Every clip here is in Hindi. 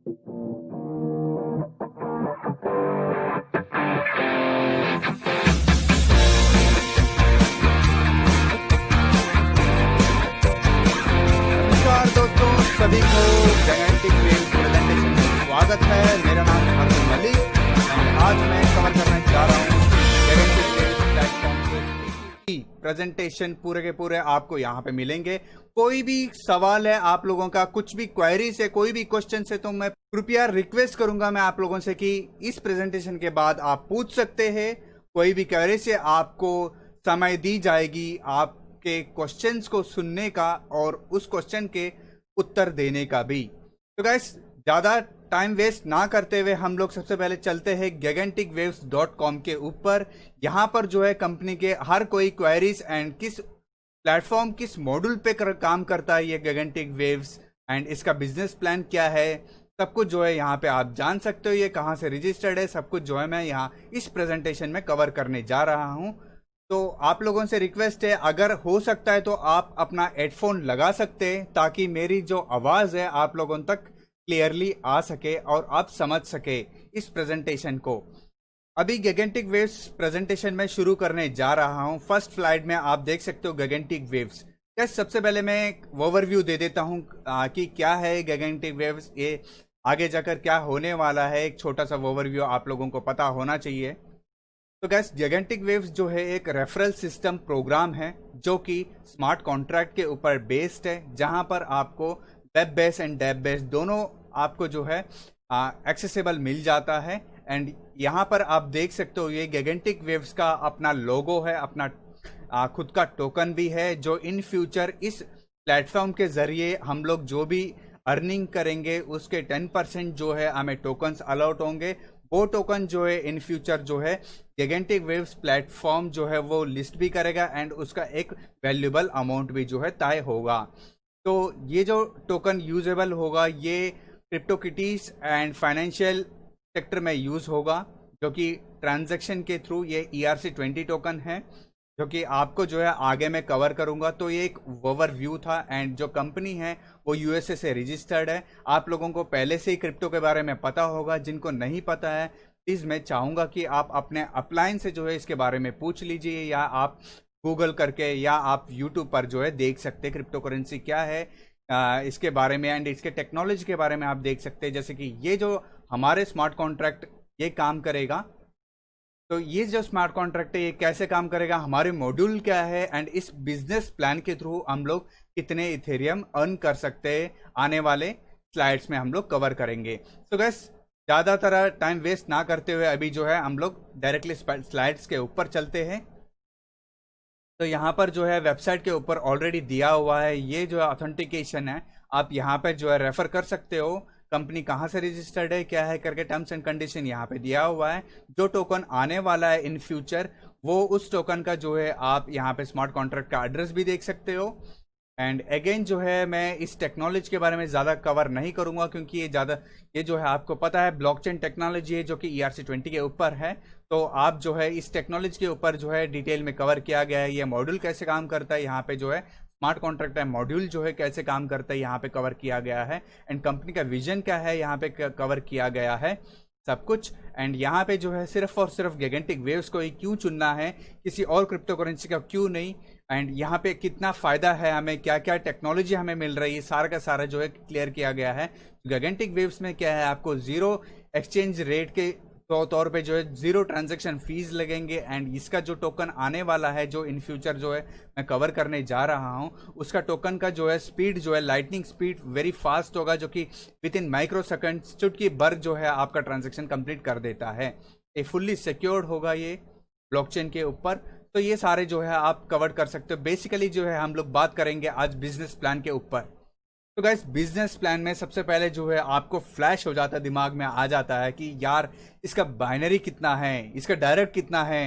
नमस्कार दोस्तों, सभी को जायंटिक वेव्स प्रेजेंटेशन में स्वागत है। मेरा नाम अर्जुन मलिक और आज मैं कवर करने जा रहा हूँ जायंटिक वेव्स प्लेटफॉर्म के प्रेजेंटेशन। पूरे के पूरे आपको यहाँ पे मिलेंगे। कोई भी सवाल है आप लोगों का, कुछ भी क्वेरीज है, कोई भी क्वेश्चन है, तो मैं कृपया रिक्वेस्ट करूंगा मैं आप लोगों से कि इस प्रेजेंटेशन के बाद आप पूछ सकते हैं। कोई भी क्वेरी से आपको समय दी जाएगी आपके क्वेश्चंस को सुनने का और उस क्वेश्चन के उत्तर देने का भी। तो गाइस, ज्यादा टाइम वेस्ट ना करते हुए हम लोग सबसे पहले चलते हैं giganticwaves.com के ऊपर। यहाँ पर जो है कंपनी के हर कोई क्वेरीज एंड किस प्लेटफॉर्म, किस मॉड्यूल पे काम करता है ये gigantic waves एंड इसका बिजनेस प्लान क्या है, सब कुछ जो है यहाँ पे आप जान सकते हो। ये कहाँ से रजिस्टर्ड है, सब कुछ जो है मैं यहाँ इस प्रेजेंटेशन में कवर करने जा रहा हूँ। तो आप लोगों से रिक्वेस्ट है, अगर हो सकता है तो आप अपना हेडफोन लगा सकते हैं ताकि मेरी जो आवाज़ है आप लोगों तक क्लियरली आ सके और आप समझ सके इस प्रेजेंटेशन को। अभी gigantic waves प्रेजेंटेशन में शुरू करने जा रहा हूँ। फर्स्ट स्लाइड में आप देख सकते हो gigantic waves। सबसे पहले मैं एक ओवरव्यू दे देता हूँ कि क्या है gigantic waves, ये आगे जाकर क्या होने वाला है। एक छोटा सा ओवरव्यू आप लोगों को पता होना चाहिए। तो गैस, gigantic waves जो है एक रेफरल सिस्टम प्रोग्राम है जो कि स्मार्ट कॉन्ट्रैक्ट के ऊपर बेस्ड है, जहां पर आपको वेब बेस एंड डेब बेस दोनों आपको जो है एक्सेसिबल मिल जाता है। एंड यहाँ पर आप देख सकते हो ये gigantic waves का अपना लोगो है, अपना खुद का टोकन भी है, जो इन फ्यूचर इस प्लेटफॉर्म के जरिए हम लोग जो भी अर्निंग करेंगे उसके 10% जो है हमें टोकन्स अलॉट होंगे। वो टोकन जो है इन फ्यूचर जो है gigantic waves प्लेटफॉर्म जो है वो लिस्ट भी करेगा एंड उसका एक वैल्यूएबल अमाउंट भी जो है तय होगा। तो ये जो टोकन यूजेबल होगा ये क्रिप्टोकिटीज एंड फाइनेंशियल सेक्टर में यूज होगा, जो कि ट्रांजैक्शन के थ्रू ये ERC20 टोकन है, जो कि आपको जो है आगे मैं कवर करूंगा। तो ये एक ओवरव्यू था एंड जो कंपनी है वो USA से रजिस्टर्ड है। आप लोगों को पहले से ही क्रिप्टो के बारे में पता होगा, जिनको नहीं पता है प्लीज मैं चाहूंगा कि आप अपने अपलाइन से जो है इसके बारे में पूछ लीजिए, या आप गूगल करके या आप यूट्यूब पर जो है देख सकते हैं क्रिप्टो करेंसी क्या है इसके बारे में एंड इसके टेक्नोलॉजी के बारे में आप देख सकते हैं। जैसे कि ये जो हमारे स्मार्ट कॉन्ट्रैक्ट ये काम करेगा, तो ये जो स्मार्ट कॉन्ट्रैक्ट है ये कैसे काम करेगा, हमारे मॉड्यूल क्या है एंड इस बिजनेस प्लान के थ्रू हम लोग कितने इथेरियम अर्न कर सकते हैं, आने वाले स्लाइड्स में हम लोग कवर करेंगे। तो गैस, ज़्यादातर टाइम वेस्ट ना करते हुए अभी जो है हम लोग डायरेक्टली स्लाइड्स के ऊपर चलते हैं। तो यहाँ पर जो है वेबसाइट के ऊपर ऑलरेडी दिया हुआ है, ये जो ऑथेंटिकेशन है आप यहाँ पे जो है रेफर कर सकते हो। कंपनी कहाँ से रजिस्टर्ड है, क्या है करके टर्म्स एंड कंडीशन यहाँ पे दिया हुआ है। जो टोकन आने वाला है इन फ्यूचर, वो उस टोकन का जो है आप यहाँ पे स्मार्ट कॉन्ट्रैक्ट का एड्रेस भी देख सकते हो। एंड अगेन जो है मैं इस टेक्नोलॉजी के बारे में ज़्यादा कवर नहीं करूँगा, क्योंकि ये जो है आपको पता है ब्लॉकचेन टेक्नोलॉजी है जो कि ERC20 के ऊपर है। तो आप जो है इस टेक्नोलॉजी के ऊपर जो है डिटेल में कवर किया गया है। ये मॉड्यूल कैसे काम करता है, यहाँ पे जो है स्मार्ट कॉन्ट्रैक्ट है मॉड्यूल जो है कैसे काम करता है यहाँ पे कवर किया गया है। एंड कंपनी का विजन क्या है यहाँ पे कवर किया गया है सब कुछ। एंड यहाँ पे जो है सिर्फ और सिर्फ gigantic waves को ही क्यों चुनना है, किसी और क्रिप्टो करेंसी का क्यों नहीं, एंड यहाँ पे कितना फ़ायदा है हमें, क्या क्या टेक्नोलॉजी हमें मिल रही है, सारा का सारा जो है क्लियर किया गया है। gigantic waves में क्या है, आपको ज़ीरो एक्सचेंज रेट के तौर पे जो है ज़ीरो ट्रांजैक्शन फीस लगेंगे। एंड इसका जो टोकन आने वाला है जो इन फ्यूचर जो है मैं कवर करने जा रहा हूँ, उसका टोकन का जो है स्पीड जो है लाइटनिंग स्पीड वेरी फास्ट होगा, जो कि विद इन माइक्रो सेकंड चुटकी भर जो है आपका ट्रांजैक्शन कंप्लीट कर देता है। ये फुल्ली सिक्योर्ड होगा ये ब्लॉकचेन के ऊपर। तो ये सारे जो है आप कवर कर सकते हो। बेसिकली जो है हम लोग बात करेंगे आज बिजनेस प्लान के ऊपर। तो गाइस, बिजनेस प्लान में सबसे पहले जो है आपको फ्लैश हो जाता है, दिमाग में आ जाता है कि यार इसका बाइनरी कितना है, इसका डायरेक्ट कितना है,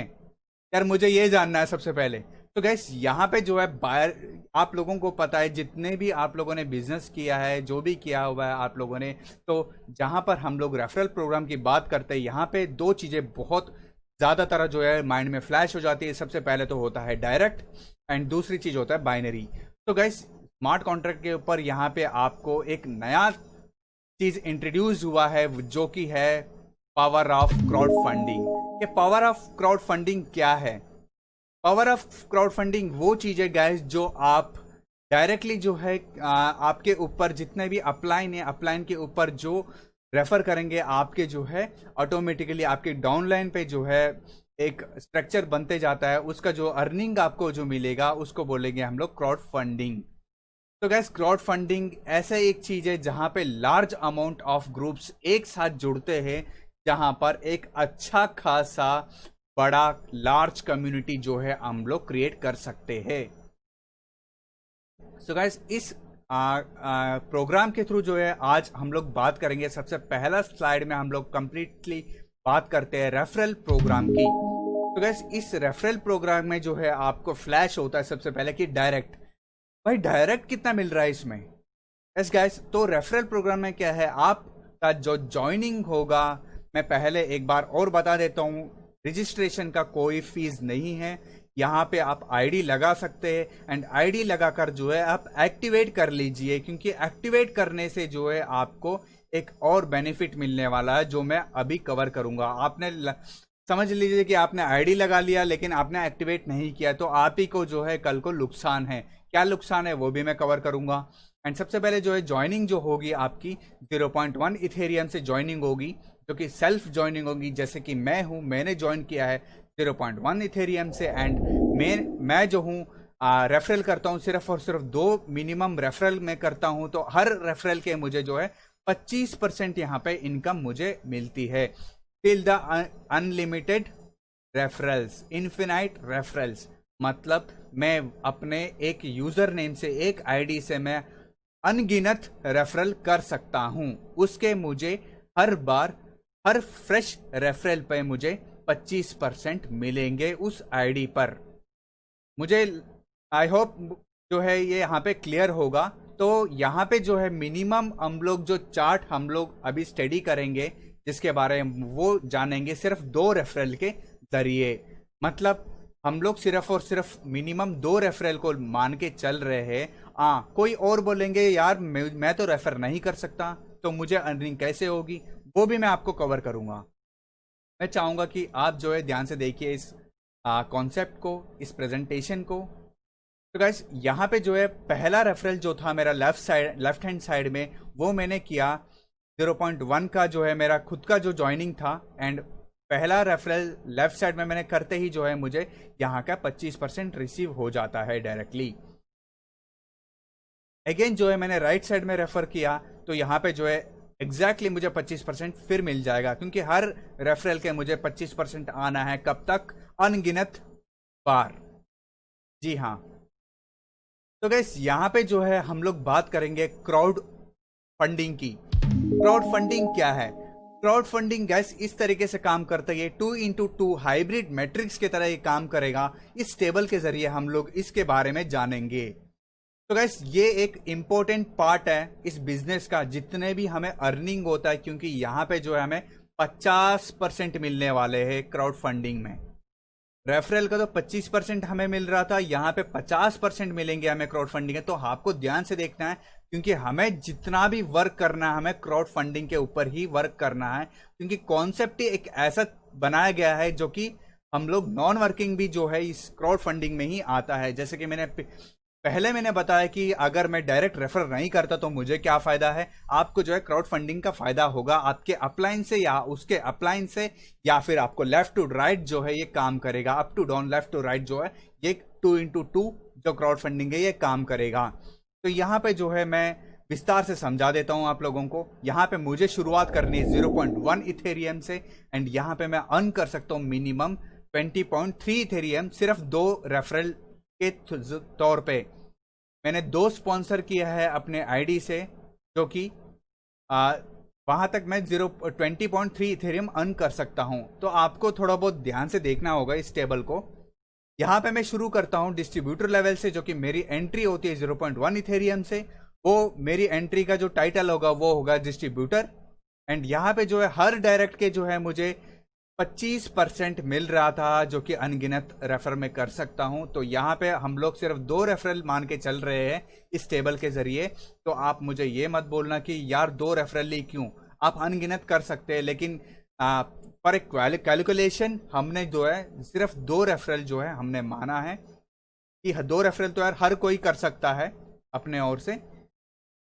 यार मुझे ये जानना है सबसे पहले। तो गाइस, यहाँ पे जो है बायर, आप लोगों को पता है जितने भी आप लोगों ने बिजनेस किया है, जो भी किया हुआ है आप लोगों ने, तो जहाँ पर हम लोग रेफरल प्रोग्राम की बात करते हैं, यहाँ पे दो चीज़ें बहुत ज़्यादातर जो है माइंड में फ्लैश हो जाती है। सबसे पहले तो होता है डायरेक्ट एंड दूसरी चीज़ होता है बाइनरी। तो गाइस, स्मार्ट कॉन्ट्रैक्ट के ऊपर यहाँ पे आपको एक नया चीज इंट्रोड्यूस हुआ है जो कि है पावर ऑफ क्राउड फंडिंग। ये पावर ऑफ क्राउड फंडिंग क्या है? पावर ऑफ क्राउड फंडिंग वो चीज है गाइस जो आप डायरेक्टली जो है आपके ऊपर जितने भी अपलाइन है, अपलाइन के ऊपर जो रेफर करेंगे आपके जो है ऑटोमेटिकली आपके डाउनलाइन पे जो है एक स्ट्रक्चर बनते जाता है, उसका जो अर्निंग आपको जो मिलेगा उसको बोलेंगे हम लोग क्राउड फंडिंग। तो गैस क्राउड फंडिंग ऐसा एक चीज है जहां पे लार्ज अमाउंट ऑफ ग्रुप्स एक साथ जुड़ते हैं, जहां पर एक अच्छा खासा बड़ा लार्ज कम्युनिटी जो है हम लोग क्रिएट कर सकते हैं। सो गैस इस प्रोग्राम के थ्रू जो है आज हम लोग बात करेंगे। सबसे पहला स्लाइड में हम लोग कंप्लीटली बात करते हैं रेफरल प्रोग्राम की। तो गैस इस रेफरल प्रोग्राम में जो है आपको फ्लैश होता है सबसे पहले कि डायरेक्ट, भाई डायरेक्ट कितना मिल रहा है इसमें। यस गैस, तो रेफरल प्रोग्राम में क्या है, आपका जो ज्वाइनिंग होगा, मैं पहले एक बार और बता देता हूँ, रजिस्ट्रेशन का कोई फीस नहीं है। यहाँ पे आप आईडी लगा सकते हैं एंड आईडी लगाकर जो है आप एक्टिवेट कर लीजिए, क्योंकि एक्टिवेट करने से जो है आपको एक और बेनिफिट मिलने वाला है जो मैं अभी कवर करूंगा। आपने समझ लीजिए कि आपने आईडी लगा लिया लेकिन आपने एक्टिवेट नहीं किया, तो आप ही को जो है कल को नुकसान है। क्या नुकसान है वो भी मैं कवर करूंगा। एंड सबसे पहले जो है ज्वाइनिंग जो होगी आपकी 0.1 इथेरियम से ज्वाइनिंग होगी, जो कि सेल्फ ज्वाइनिंग होगी। जैसे कि मैं हूं, मैंने ज्वाइन किया है 0.1 इथेरियम से एंड मैं जो हूं रेफरल करता हूं सिर्फ और सिर्फ 2 मिनिमम रेफरल में करता हूं, तो हर रेफरल के मुझे जो है 25% यहाँ पे इनकम मुझे मिलती है। Till the unlimited referrals, infinite referrals, मतलब मैं अपने एक यूजर नेम से, एक आईडी से मैं अनगिनत रेफरल कर सकता हूं। उसके मुझे हर बार हर फ्रेश रेफरल पे मुझे 25% मिलेंगे उस आईडी पर। मुझे आई होप जो है ये यहाँ पे क्लियर होगा। तो यहाँ पे जो है मिनिमम हम लोग जो चार्ट हम लोग अभी स्टडी करेंगे, जिसके बारे में वो जानेंगे सिर्फ 2 रेफरल के जरिए। मतलब हम लोग सिर्फ और सिर्फ मिनिमम 2 रेफरल को मान के चल रहे हैं। कोई और बोलेंगे यार मैं तो रेफर नहीं कर सकता, तो मुझे अर्निंग कैसे होगी, वो भी मैं आपको कवर करूंगा। मैं चाहूंगा कि आप जो है ध्यान से देखिए इस कॉन्सेप्ट को, इस प्रेजेंटेशन को। तो गाइस यहाँ पे जो है पहला रेफरल जो था मेरा लेफ्ट हैंड साइड में, वो मैंने किया 0.1 का जो है मेरा खुद का जो ज्वाइनिंग था। एंड पहला रेफरल लेफ्ट साइड में मैंने करते ही जो है मुझे यहाँ का 25% रिसीव हो जाता है डायरेक्टली। अगेन जो है मैंने राइट साइड में रेफर किया, तो यहाँ पे जो है एग्जैक्टली मुझे 25% फिर मिल जाएगा, क्योंकि हर रेफरल के मुझे 25% आना है। कब तक? अनगिनत बार। जी हाँ। तो गैस यहाँ पे जो है हम लोग बात करेंगे क्राउड फंडिंग की। क्राउड फंडिंग क्या है? क्राउड फंडिंग गैस इस तरीके से काम करता है, 2x2 हाइब्रिड मैट्रिक्स की तरह ये काम करेगा। इस टेबल के जरिए हम लोग इसके बारे में जानेंगे। तो गैस ये एक इंपॉर्टेंट पार्ट है इस बिजनेस का, जितने भी हमें अर्निंग होता है, क्योंकि यहाँ पे जो है हमें 50% मिलने वाले हैं क्राउड फंडिंग में। रेफरल का तो 25% हमें मिल रहा था, यहाँ पे 50% मिलेंगे हमें क्राउड फंडिंग है। तो आपको ध्यान से देखना है, क्योंकि हमें जितना भी वर्क करना है हमें क्राउड फंडिंग के ऊपर ही वर्क करना है, क्योंकि कॉन्सेप्ट ही एक ऐसा बनाया गया है जो कि हम लोग नॉन वर्किंग भी जो है इस क्राउड फंडिंग में ही आता है। जैसे कि मैंने बताया कि अगर मैं डायरेक्ट रेफर नहीं करता तो मुझे क्या फायदा है, आपको जो है क्राउड फंडिंग का फायदा होगा आपके अपलाइन से या उसके अपलाइन से, या फिर आपको लेफ्ट टू राइट जो है ये काम करेगा। Up to down, left to right जो है ये 2x2 जो क्राउड फंडिंग है ये काम करेगा। तो यहाँ पे जो है मैं विस्तार से समझा देता हूँ आप लोगों को। यहाँ पे मुझे शुरुआत करनी है 0.1 इथेरियम से एंड यहाँ पे मैं अर्न कर सकता हूँ मिनिमम 20.3 इथेरियम सिर्फ 2 रेफरल के तौर पे। मैंने 2 स्पॉन्सर किया है अपने आईडी से, जो कि वहां तक मैं 20.3 इथेरियम अर्न कर सकता हूं। तो आपको थोड़ा बहुत ध्यान से देखना होगा इस टेबल को। यहाँ पे मैं शुरू करता हूं डिस्ट्रीब्यूटर लेवल से, जो कि मेरी एंट्री होती है 0.1 इथेरियम से। वो मेरी एंट्री का जो टाइटल होगा वो होगा डिस्ट्रीब्यूटर। एंड यहाँ पे जो है हर डायरेक्ट के जो है मुझे 25% मिल रहा था, जो कि अनगिनत रेफर में कर सकता हूं। तो यहाँ पे हम लोग सिर्फ 2 रेफरल मान के चल रहे हैं इस टेबल के जरिए। तो आप मुझे ये मत बोलना कि यार 2 रेफरल ही क्यों, आप अनगिनत कर सकते हैं, लेकिन पर एक कैलकुलेशन हमने जो है सिर्फ 2 रेफरल जो है हमने माना है कि 2 रेफरल तो यार हर कोई कर सकता है अपने ओर से।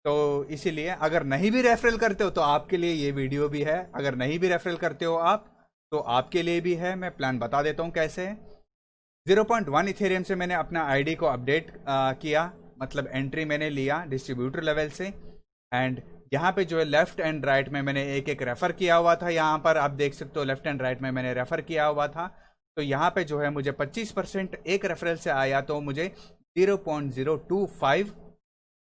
तो इसीलिए अगर नहीं भी रेफरल करते हो तो आपके लिए ये वीडियो भी है, अगर नहीं भी रेफरल करते हो आप तो आपके लिए भी है। मैं प्लान बता देता हूँ कैसे है। 0.1 इथेरियम से मैंने अपना आईडी को अपडेट किया, मतलब एंट्री मैंने लिया डिस्ट्रीब्यूटर लेवल से। एंड यहाँ पे जो है लेफ्ट एंड राइट में मैंने एक एक रेफर किया हुआ था। यहाँ पर आप देख सकते हो लेफ्ट एंड राइट में मैंने रेफर किया हुआ था। तो यहाँ पे जो है मुझे 25% एक रेफरल से आया, तो मुझे 0.025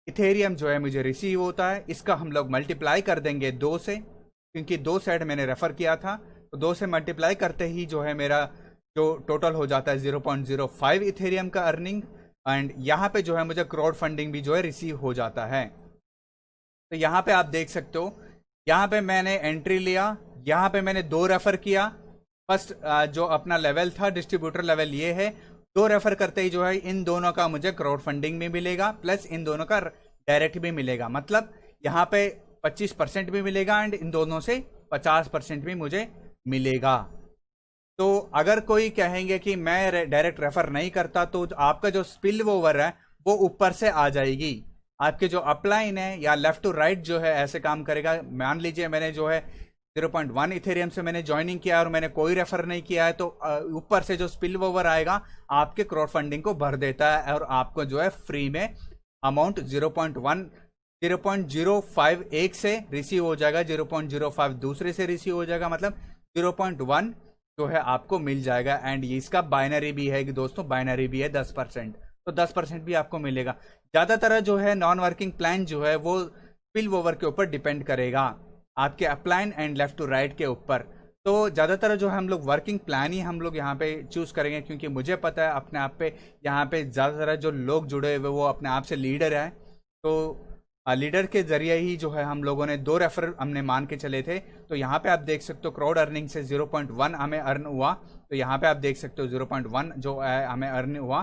इथेरियम जो है मुझे रिसीव होता है। इसका हम लोग मल्टीप्लाई कर देंगे 2 से, क्योंकि 2 साइड मैंने रेफर किया था। तो 2 से मल्टीप्लाई करते ही जो है मेरा जो टोटल हो जाता है 0.05 इथेरियम का अर्निंग। एंड यहाँ पे जो है मुझे क्राउड फंडिंग भी जो है रिसीव हो जाता है। तो यहाँ पे आप देख सकते हो, यहाँ पे मैंने एंट्री लिया, यहाँ पे मैंने 2 रेफर किया। फर्स्ट जो अपना लेवल था डिस्ट्रीब्यूटर लेवल ये है, 2 रेफर करते ही जो है इन दोनों का मुझे क्राउड फंडिंग भी मिलेगा, प्लस इन दोनों का डायरेक्ट भी मिलेगा। मतलब यहाँ पे 25% भी मिलेगा एंड इन दोनों से 50% भी मुझे मिलेगा। तो अगर कोई कहेंगे कि मैं डायरेक्ट रेफर नहीं करता, तो आपका जो स्पिल ओवर है वो ऊपर से आ जाएगी। आपके जो अपलाइन है या लेफ्ट टू राइट जो है ऐसे काम करेगा। मान लीजिए मैंने जो है 0.1 इथेरियम से मैंने ज्वाइनिंग किया और मैंने कोई रेफर नहीं किया है, तो ऊपर से जो स्पिल ओवर आएगा आपके क्राउड फंडिंग को भर देता है और आपको जो है फ्री में अमाउंट 0.05 एक से रिसीव हो जाएगा, 0.05 दूसरे से रिसीव हो जाएगा, मतलब 0.1 जो है आपको मिल जाएगा। एंड इसका बाइनरी भी है कि दोस्तों, बाइनरी भी है 10%, तो 10% भी आपको मिलेगा। ज़्यादातर जो है नॉन वर्किंग प्लान जो है वो स्पिल ओवर के ऊपर डिपेंड करेगा, आपके upline and left to right के ऊपर। तो ज़्यादातर जो है हम लोग वर्किंग प्लान ही हम लोग यहाँ पे चूज़ करेंगे, क्योंकि मुझे पता है अपने आप पे यहाँ पे ज़्यादातर जो लोग जुड़े हुए वो अपने आप से लीडर है। तो लीडर के जरिए ही जो है हम लोगों ने 2 रेफर हमने मान के चले थे। तो यहाँ पे आप देख सकते हो क्राउड अर्निंग से 0.1 हमें अर्न हुआ। तो यहाँ पे आप देख सकते हो 0.1 जो है हमें अर्न हुआ।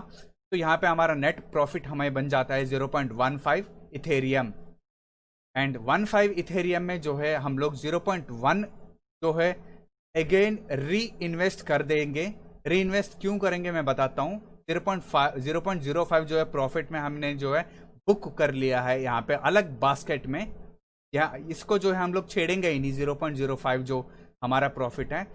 तो यहाँ पे हमारा नेट प्रॉफिट हमें बन जाता है 0.15 इथेरियम। एंड 15 इथेरियम में जो है हम लोग 0.1 जो है अगेन री इन्वेस्ट कर देंगे। री इन्वेस्ट क्यों करेंगे मैं बताता हूँ। 0.05 जो है प्रॉफिट में हमने जो है बुक कर लिया है यहाँ पे अलग बास्केट में। यहाँ इसको जो है हम लोग छेड़ेंगे ही नहीं, 0.05 जो हमारा प्रॉफिट है।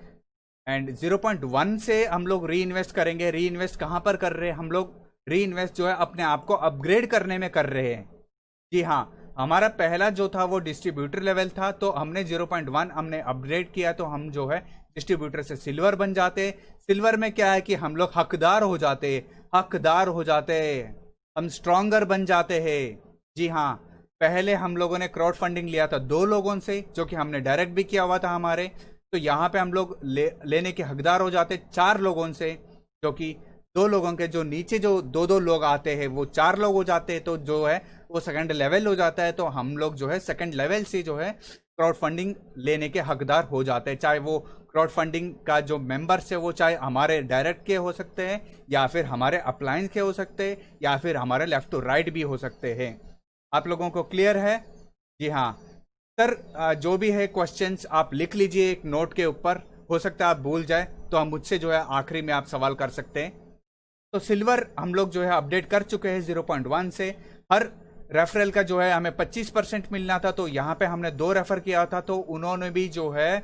एंड 0.1 से हम लोग री इन्वेस्ट करेंगे। री इन्वेस्ट कहाँ पर कर रहे हैं हम लोग? री इन्वेस्ट जो है अपने आप को अपग्रेड करने में कर रहे हैं। जी हाँ, हमारा पहला जो था वो डिस्ट्रीब्यूटर लेवल था, तो हमने 0.1 हमने अपग्रेड किया, तो हम जो है डिस्ट्रीब्यूटर से सिल्वर बन जाते। सिल्वर में क्या है कि हम लोग हकदार हो जाते, हम स्ट्रॉन्गर बन जाते हैं। जी हाँ, पहले हम लोगों ने क्राउड फंडिंग लिया था 2 लोगों से, जो कि हमने डायरेक्ट भी किया हुआ था हमारे। तो यहाँ पे हम लोग लेने के हकदार हो जाते 4 लोगों से, जो कि 2 लोगों के जो नीचे जो 2 लोग आते हैं वो 4 लोग हो जाते हैं। तो जो है वो सेकंड लेवल हो जाता है। तो हम लोग जो है सेकंड लेवल से जो है क्राउड फंडिंग लेने के हकदार हो जाते हैं। चाहे वो क्राउड फंडिंग का जो मेंबर्स है वो चाहे हमारे डायरेक्ट के हो सकते हैं, या फिर हमारे अपलायंस के हो सकते हैं, या फिर हमारे लेफ्ट टू राइट भी हो सकते हैं। आप लोगों को क्लियर है? जी हाँ सर, जो भी है क्वेश्चंस आप लिख लीजिए एक नोट के ऊपर। हो सकता है आप भूल जाए, तो हम मुझसे जो है आखिरी में आप सवाल कर सकते हैं। तो सिल्वर हम लोग जो है अपडेट कर चुके हैं 0.1 से। हर रेफरल का जो है हमें 25% मिलना था, तो यहाँ पे हमने 2 रेफर किया था, तो उन्होंने भी जो है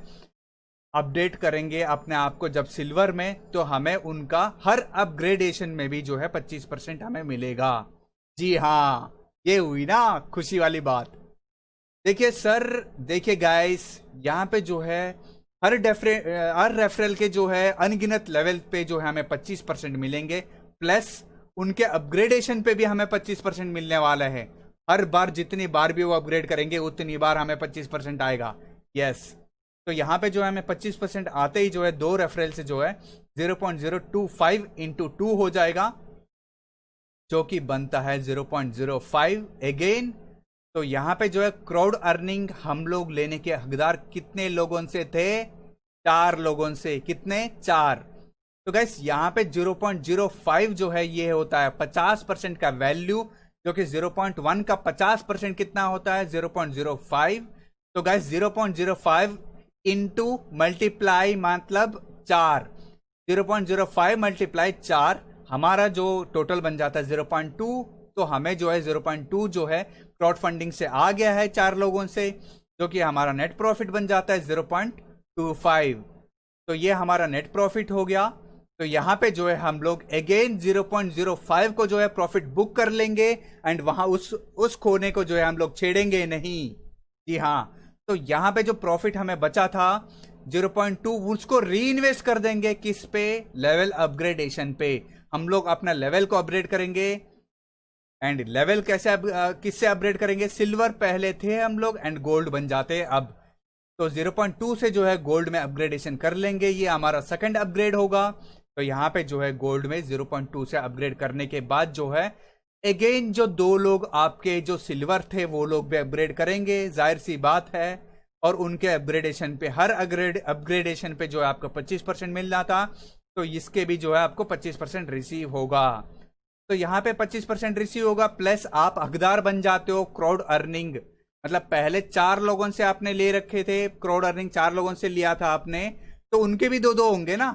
अपडेट करेंगे अपने आप को जब सिल्वर में, तो हमें उनका हर अपग्रेडेशन में भी जो है 25% हमें मिलेगा। जी हाँ, ये हुई ना खुशी वाली बात। देखिए सर, देखिए गाइस, यहाँ पे जो है हर रेफरल के जो है अनगिनत लेवल पे जो है हमें 25% मिलेंगे, प्लस उनके अपग्रेडेशन पे भी हमें 25% मिलने वाला है। हर बार जितनी बार भी वो अपग्रेड करेंगे उतनी बार हमें 25% आएगा। यस, तो यहाँ पे जो है हमें 25% आते ही जो है 2 रेफरल से जो है 0.025 इंटू 2 हो जाएगा, जो कि बनता है 0.05 अगेन। तो यहाँ पे जो है क्राउड अर्निंग हम लोग लेने के हकदार कितने लोगों से थे? 4 लोगों से। कितने? 4। तो गाइस यहाँ पे 0.05 जो है ये होता है 50% का वैल्यू, जो कि 0.1 का 50% कितना होता है? 0.05। तो गाइस 0.05 इंटू मल्टीप्लाई मतलब 4, 0.05 मल्टीप्लाई 4, हमारा जो टोटल बन जाता है 0.2। तो हमें जो है 0.2 जो है क्राउड फंडिंग से आ गया है 4 लोगों से, जो कि हमारा नेट प्रॉफिट बन जाता है 0.25। तो ये हमारा नेट प्रॉफिट हो गया। तो यहाँ पे जो है हम लोग अगेन 0.05 को जो है प्रॉफिट बुक कर लेंगे एंड वहां उस खोने को जो है हम लोग छेड़ेंगे नहीं। जी हाँ, तो यहाँ पे जो प्रॉफिट हमें बचा था 0.2, उसको री इन्वेस्ट कर देंगे किस पे? लेवल अपग्रेडेशन पे। हम लोग अपना लेवल को अपग्रेड करेंगे। एंड लेवल कैसे किससे अपग्रेड करेंगे? सिल्वर पहले थे हम लोग एंड गोल्ड बन जाते अब। तो 0.2 से जो है गोल्ड में अपग्रेडेशन कर लेंगे, ये हमारा सेकंड अपग्रेड होगा। तो यहाँ पे जो है गोल्ड में 0.2 से अपग्रेड करने के बाद जो है अगेन जो 2 लोग आपके जो सिल्वर थे वो लोग भी अपग्रेड करेंगे, जाहिर सी बात है। और उनके अपग्रेडेशन पे, हर अपग्रेडेशन पे जो है आपको 25% मिल जाता, तो इसके भी जो है आपको 25% रिसीव होगा। तो यहाँ पे 25% रिसीव होगा, प्लस आप हकदार बन जाते हो क्राउड अर्निंग। मतलब पहले 4 लोगों से आपने ले रखे थे क्राउड अर्निंग, 4 लोगों से लिया था आपने, तो उनके भी 2-2 होंगे ना।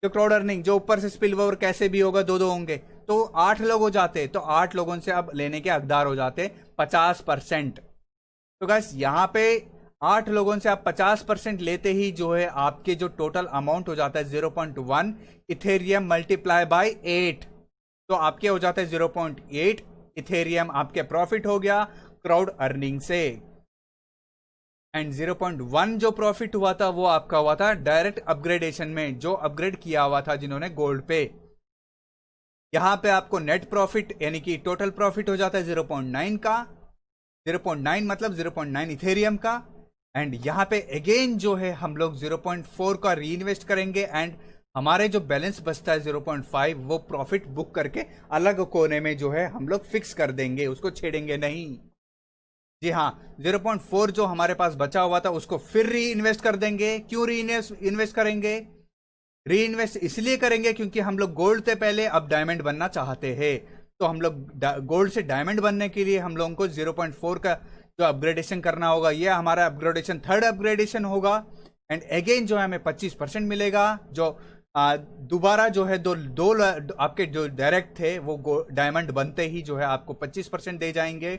जो क्राउड अर्निंग जो ऊपर से स्पिल ओवर कैसे भी होगा 2-2 होंगे, तो 8 लोग हो जाते। तो 8 लोगों से अब लेने के हकदार हो जाते 50%। तो गाइस यहाँ पे 8 लोगों से आप 50% लेते ही जो है आपके जो टोटल अमाउंट हो जाता है 0.1 इथेरियम मल्टीप्लाई बाय 8। तो आपके हो जाता है 0.8 इथेरियम आपके प्रॉफिट हो गया क्राउड अर्निंग से। एंड 0.1 जो प्रॉफिट हुआ था वो आपका हुआ था डायरेक्ट अपग्रेडेशन में, जो अपग्रेड किया हुआ था जिन्होंने गोल्ड पे। यहां पे आपको नेट प्रॉफिट यानी कि टोटल प्रॉफिट हो जाता है 0.9 का, 0.9 मतलब 0.9 इथेरियम का। एंड यहां पे अगेन जो है हम लोग 0.4 का री इन्वेस्ट करेंगे एंड हमारे जो बैलेंस बचता है 0.5 वो प्रॉफिट बुक करके अलग कोने में जो है हम लोग फिक्स कर देंगे, उसको छेड़ेंगे नहीं। जी हाँ, 0.4 जो हमारे पास बचा हुआ था उसको फिर री इन्वेस्ट कर देंगे। क्यों री इन्वेस्ट करेंगे? री इन्वेस्ट इसलिए करेंगे क्योंकि हम लोग गोल्ड से पहले अब डायमंड बनना चाहते हैं। तो हम लोग गोल्ड से डायमंड बनने के लिए हम लोगों को 0.4 का जो अपग्रेडेशन करना होगा, ये हमारा अपग्रेडेशन थर्ड अपग्रेडेशन होगा। एंड अगेन जो है हमें 25% मिलेगा, जो दोबारा जो है दो आपके जो डायरेक्ट थे वो डायमंड बनते ही जो है आपको 25% दे जाएंगे।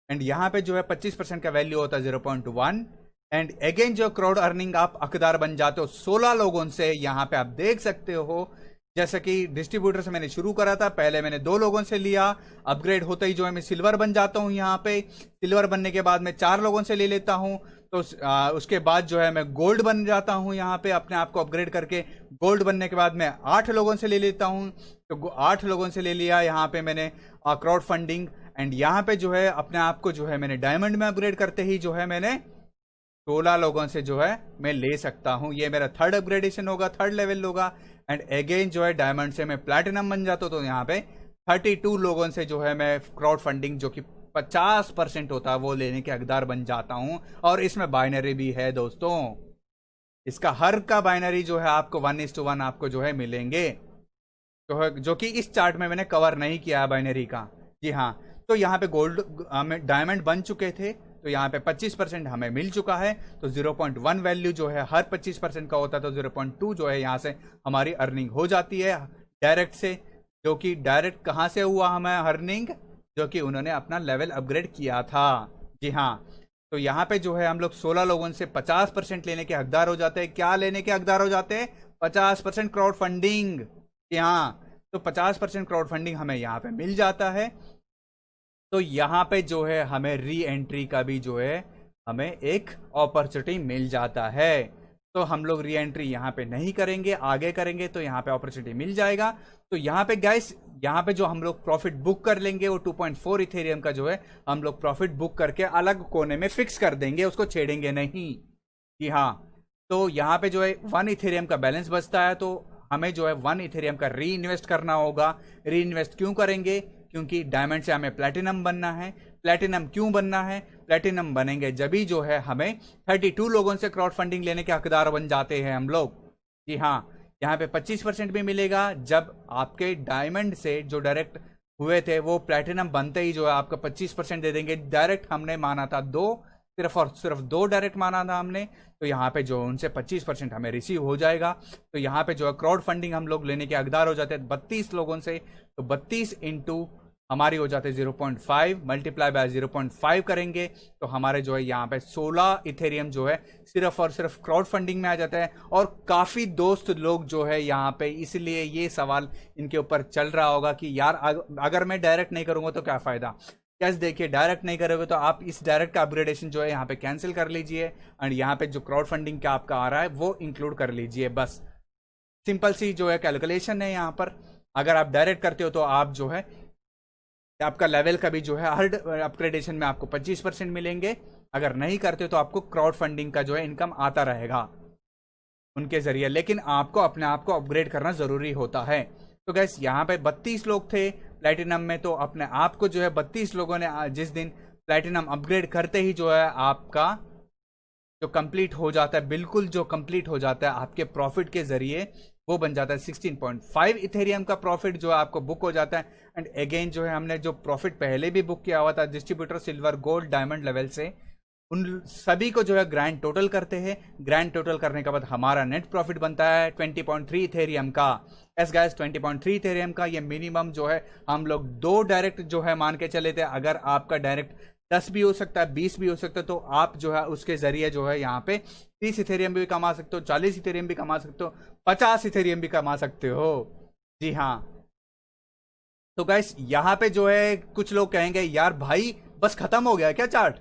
एंड यहाँ पे जो है 25% का वैल्यू होता है 0.1। एंड अगेन जो क्राउड अर्निंग आप हकदार बन जाते हो 16 लोगों से। यहाँ पे आप देख सकते हो जैसे कि डिस्ट्रीब्यूटर से मैंने शुरू करा था, पहले मैंने 2 लोगों से लिया, अपग्रेड होते ही जो है मैं सिल्वर बन जाता हूँ। यहाँ पे सिल्वर बनने के बाद मैं 4 लोगों से ले लेता हूँ, तो उसके बाद जो है मैं गोल्ड बन जाता हूँ। यहाँ पे अपने आप को अपग्रेड करके गोल्ड बनने के बाद मैं 8 लोगों से ले लेता हूँ, तो 8 लोगों से ले लिया यहाँ पे मैंने क्राउड फंडिंग। एंड यहाँ पे जो है अपने आप को जो है मैंने डायमंड में अपग्रेड करते ही जो है मैंने 16 लोगों से जो है मैं ले सकता हूँ। ये मेरा थर्ड अपग्रेडेशन होगा, थर्ड लेवल होगा। एंड अगेन जो है डायमंड से मैं प्लैटिनम बन जाता हूँ, तो यहाँ पे 32 लोगों से जो है मैं क्राउड फंडिंग जो कि 50% होता है वो लेने के हकदार बन जाता हूँ। और इसमें बाइनरी भी है दोस्तों, इसका हर का बाइनरी जो है आपको 1:1 आपको जो है मिलेंगे, जो कि इस चार्ट में मैंने कवर नहीं किया है बाइनरी का। जी हाँ, तो यहाँ पे गोल्ड हमें डायमंड बन चुके थे, तो यहाँ पे 25% हमें मिल चुका है। तो 0.1 वैल्यू जो है हर 25% का होता है, तो 0.2 जो है यहाँ से हमारी अर्निंग हो जाती है डायरेक्ट से, जो कि डायरेक्ट कहाँ से हुआ हमें अर्निंग, जो कि उन्होंने अपना लेवल अपग्रेड किया था। जी हाँ, तो यहाँ पे जो है हम लोग 16 लोगों से 50% लेने के हकदार हो जाते हैं। क्या लेने के हकदार हो जाते हैं? 50% क्राउड फंडिंग। यहाँ तो 50% क्राउड फंडिंग हमें यहाँ पे मिल जाता है। तो यहाँ पे जो है हमें री एंट्री का भी जो है हमें एक अपॉर्चुनिटी मिल जाता है। तो हम लोग री एंट्री यहाँ पे नहीं करेंगे, आगे करेंगे तो यहाँ पे अपॉर्चुनिटी मिल जाएगा। तो यहाँ पे गाइस, यहाँ पे जो हम लोग प्रॉफिट बुक कर लेंगे वो 2.4 इथेरियम का जो है हम लोग प्रॉफिट बुक करके अलग कोने में फिक्स कर देंगे, उसको छेड़ेंगे नहीं। जी हाँ, तो यहाँ पे जो है 1 इथेरियम का बैलेंस बचता है, तो हमें जो है 1 इथेरियम का री इन्वेस्ट करना होगा। री इन्वेस्ट क्यों करेंगे? क्योंकि डायमंड से हमें प्लेटिनम बनना है। प्लेटिनम क्यों बनना है? प्लेटिनम बनेंगे जब भी जो है हमें 32 लोगों से क्राउड फंडिंग लेने के हकदार बन जाते हैं हम लोग। जी हाँ, यहाँ पे 25% भी मिलेगा जब आपके डायमंड से जो डायरेक्ट हुए थे वो प्लेटिनम बनते ही जो है आपका 25% दे देंगे। डायरेक्ट हमने माना था 2, सिर्फ और सिर्फ 2 डायरेक्ट माना था हमने, तो यहाँ पे जो उनसे 25% हमें रिसीव हो जाएगा। तो यहाँ पे जो है क्राउड फंडिंग हम लोग लेने के हकदार हो जाते हैं 32 लोगों से। तो 32 इंटू हमारी हो जाते 0.5 मल्टीप्लाई बाय 0.5 करेंगे तो हमारे जो है यहाँ पे 16 इथेरियम जो है सिर्फ और सिर्फ क्राउड फंडिंग में आ जाता है। और काफी दोस्त लोग जो है यहाँ पे, इसलिए ये सवाल इनके ऊपर चल रहा होगा कि यार अगर मैं डायरेक्ट नहीं करूंगा तो क्या फायदा। कैसे देखिए, डायरेक्ट नहीं करोगे तो आप इस डायरेक्ट का अपग्रेडेशन जो है यहाँ पे कैंसिल कर लीजिए एंड यहाँ पे जो क्राउड फंडिंग का आपका आ रहा है वो इंक्लूड कर लीजिए। बस सिंपल सी जो है कैलकुलेशन है यहाँ पर। अगर आप डायरेक्ट करते हो तो आप जो है आपका लेवल का भी जो है हर अपग्रेडेशन में आपको 25% मिलेंगे। अगर नहीं करते तो आपको क्राउड फंडिंग का जो है इनकम आता रहेगा उनके जरिए, लेकिन आपको अपने आप को अपग्रेड करना जरूरी होता है। तो गैस यहाँ पे 32 लोग थे प्लैटिनम में, तो अपने आप को जो है 32 लोगों ने जिस दिन प्लैटिनम अपग्रेड करते ही जो है आपका जो कंप्लीट हो जाता है, बिल्कुल जो कंप्लीट हो जाता है आपके प्रॉफिट के जरिए, वो बन जाता है 16.5 इथेरियम का प्रॉफिट जो है आपको बुक हो जाता है। एंड अगेन जो है हमने जो प्रॉफिट पहले भी बुक किया हुआ था distributor silver gold diamond level से, उन सभी को जो है ग्रैंड टोटल करते हैं। ग्रैंड टोटल करने के बाद हमारा नेट प्रॉफिट बनता है 20.3 इथेरियम का। एस गाइस 20.3 इथेरियम का ये मिनिमम जो है हम लोग 2 डायरेक्ट जो है मान के चले थे। अगर आपका डायरेक्ट 10 भी हो सकता है, 20 भी हो सकता है, तो आप जो है उसके जरिए जो है यहाँ पे 30 इथेरियम भी कमा सकते हो, 40 इथेरियम भी कमा सकते हो, 50 इथेरियम भी कमा सकते हो। जी हाँ, तो गाइस यहाँ पे जो है कुछ लोग कहेंगे यार भाई बस खत्म हो गया क्या, चार्ट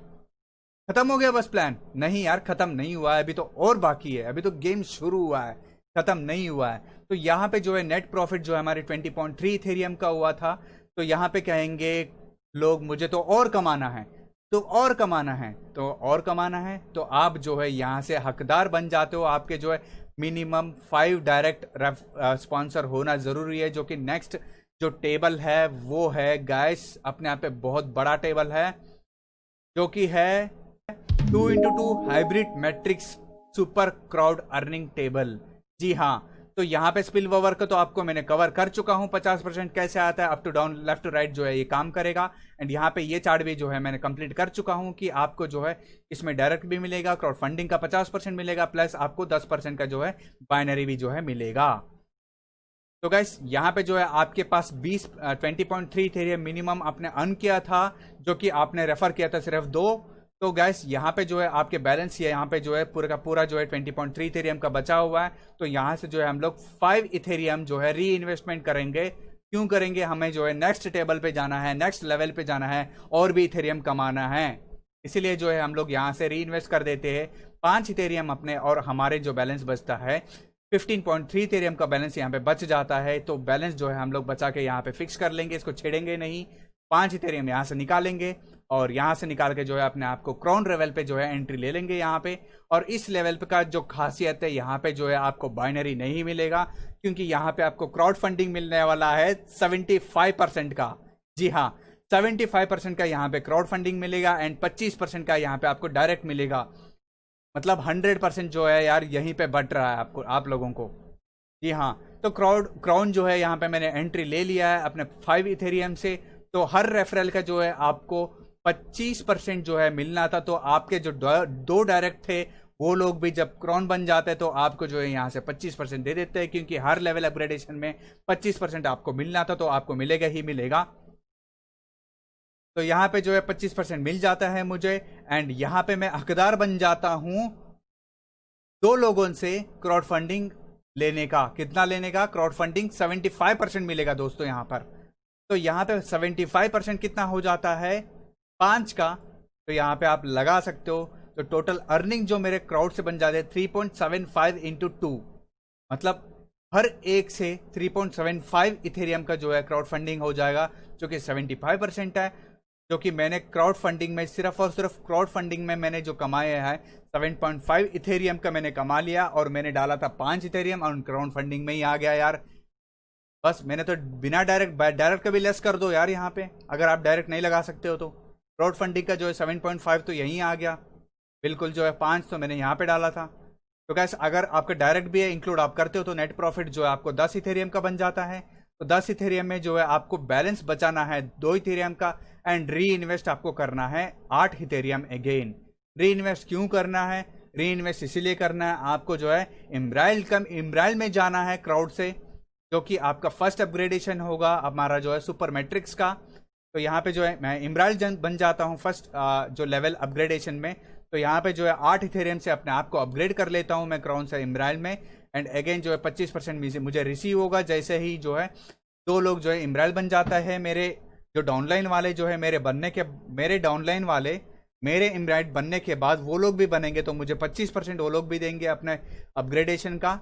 खत्म हो गया बस प्लान? नहीं यार, खत्म नहीं हुआ है, अभी तो और बाकी है, अभी तो गेम शुरू हुआ है, खत्म नहीं हुआ है। तो यहाँ पे जो है नेट प्रॉफिट जो है हमारे 20.3 इथेरियम का हुआ था। तो यहाँ पे कहेंगे लोग मुझे तो और कमाना है, तो और कमाना है, तो और कमाना है, तो आप जो है यहाँ से हकदार बन जाते हो। आपके जो है मिनिमम 5 डायरेक्ट स्पॉन्सर होना जरूरी है, जो कि नेक्स्ट जो टेबल है वो है गाइस अपने आप पे बहुत बड़ा टेबल है, जो कि है 2x2 hybrid matrix super crowd earning table. जी हाँ, तो यहाँ पे स्पिल ओवर का तो आपको मैंने कवर कर चुका हूँ 50% कैसे आता है, up to down left to right जो है ये काम करेगा। एंड यहाँ पे ये चार्ट भी जो है मैंने कंप्लीट कर चुका हूँ कि आपको जो है इसमें डायरेक्ट भी मिलेगा, क्राउड फंडिंग का 50% मिलेगा, प्लस आपको 10% का जो है बाइनरी भी जो है मिलेगा। तो गाइस यहाँ पे जो है आपके पास 20.3 इथेरियम मिनिमम आपने अर्न किया था, जो कि आपने रेफर किया था सिर्फ 2। तो गैस यहाँ पे जो है आपके बैलेंस यहाँ पे जो है पूरा का पूरा जो है 20.3 इथेरियम का बचा हुआ है। तो यहाँ से जो है हम लोग 5 इथेरियम जो है री इन्वेस्टमेंट करेंगे। क्यों करेंगे? हमें जो है नेक्स्ट टेबल पे जाना है, नेक्स्ट लेवल पे जाना है, और भी इथेरियम कमाना है, इसीलिए जो है हम लोग यहाँ से री इन्वेस्ट कर देते हैं 5 इथेरियम अपने, और हमारे जो बैलेंस बचता है 15.3 इथेरियम का बैलेंस यहाँ पे बच जाता है। तो बैलेंस जो है हम लोग बचा के यहाँ पे फिक्स कर लेंगे, इसको छेड़ेंगे नहीं। 5 इथेरियम यहाँ से निकालेंगे और यहाँ से निकाल के जो है अपने आप को क्राउन लेवल पे जो है एंट्री ले लेंगे यहाँ पे। और इस लेवल पे का जो खासियत है, यहाँ पे जो है आपको बाइनरी नहीं मिलेगा, क्योंकि यहाँ पे आपको क्राउड फंडिंग मिलने वाला है 75% का। जी हाँ, 75% का यहाँ पे क्राउड फंडिंग मिलेगा एंड 25% का यहाँ पे आपको डायरेक्ट मिलेगा। मतलब 100% जो है यार यहीं पे बट रहा है आपको, आप लोगों को। जी हाँ, तो क्राउन जो है यहाँ पे मैंने एंट्री ले लिया है अपने 5 इथेरियम से। तो हर रेफरल का जो है आपको 25% जो है मिलना था। तो आपके जो 2 डायरेक्ट थे वो लोग भी जब क्राउन बन जाते हैं तो आपको जो है यहाँ से 25% दे देते हैं, क्योंकि हर लेवल अपग्रेडेशन में 25% आपको मिलना था, तो आपको मिलेगा ही मिलेगा। तो यहाँ पे जो है 25% मिल जाता है मुझे, एंड यहाँ पे मैं हकदार बन जाता हूँ 2 लोगों से क्राउड फंडिंग लेने का। कितना लेने का? क्राउड फंडिंग 75% मिलेगा दोस्तों यहाँ पर। तो यहाँ पे 75% कितना हो जाता है? 5 का। तो यहाँ पे आप लगा सकते हो, तो टोटल अर्निंग जो मेरे क्राउड से बन जाते हैं 3.75 इंटू 2, मतलब हर एक से 3.75 इथेरियम का जो है क्राउड फंडिंग हो जाएगा, जो कि 75% है। जो कि मैंने क्राउड फंडिंग में सिर्फ और सिर्फ क्राउड फंडिंग में मैंने जो कमाया है 7.5 इथेरियम का मैंने कमा लिया, और मैंने डाला था 5 इथेरियम और क्राउड फंडिंग में ही आ गया यार। बस मैंने तो बिना डायरेक्ट का भी लेस कर दो यार यहाँ पे, अगर आप डायरेक्ट नहीं लगा सकते हो तो। क्राउड फंडिंग का जो है 7.5 तो यहीं आ गया, बिल्कुल जो है 5 तो मैंने यहाँ पे डाला था। तो गैस अगर आपका डायरेक्ट भी है इंक्लूड आप करते हो तो नेट प्रॉफिट जो है आपको 10 इथेरियम का बन जाता है। तो 10 इथेरियम में जो है आपको बैलेंस बचाना है 2 इथेरियम का, एंड री इन्वेस्ट आपको करना है 8 इथेरियम अगेन। री इन्वेस्ट क्यों करना है? री इन्वेस्ट इसीलिए करना है आपको जो है इम्ब्राइल में जाना है क्राउड से, जो कि आपका फर्स्ट अपग्रेडेशन होगा हमारा जो है सुपर मैट्रिक्स का। तो यहाँ पे जो है मैं इम्ब्राइल बन जाता हूँ फर्स्ट जो लेवल अपग्रेडेशन में। तो यहाँ पे जो है 8 इथेरियम से अपने आप को अपग्रेड कर लेता हूँ मैं क्राउन से इम्ब्राइल में, एंड अगेन जो है 25% मुझे रिसीव होगा जैसे ही जो है 2 लोग जो है इम्ब्राइल बन जाता है। मेरे जो डाउनलाइन वाले जो है मेरे डाउनलाइन वाले मेरे इम्ब्राइल बनने के बाद वो लोग भी बनेंगे, तो मुझे 25% वो लोग भी देंगे अपने अपग्रेडेशन का।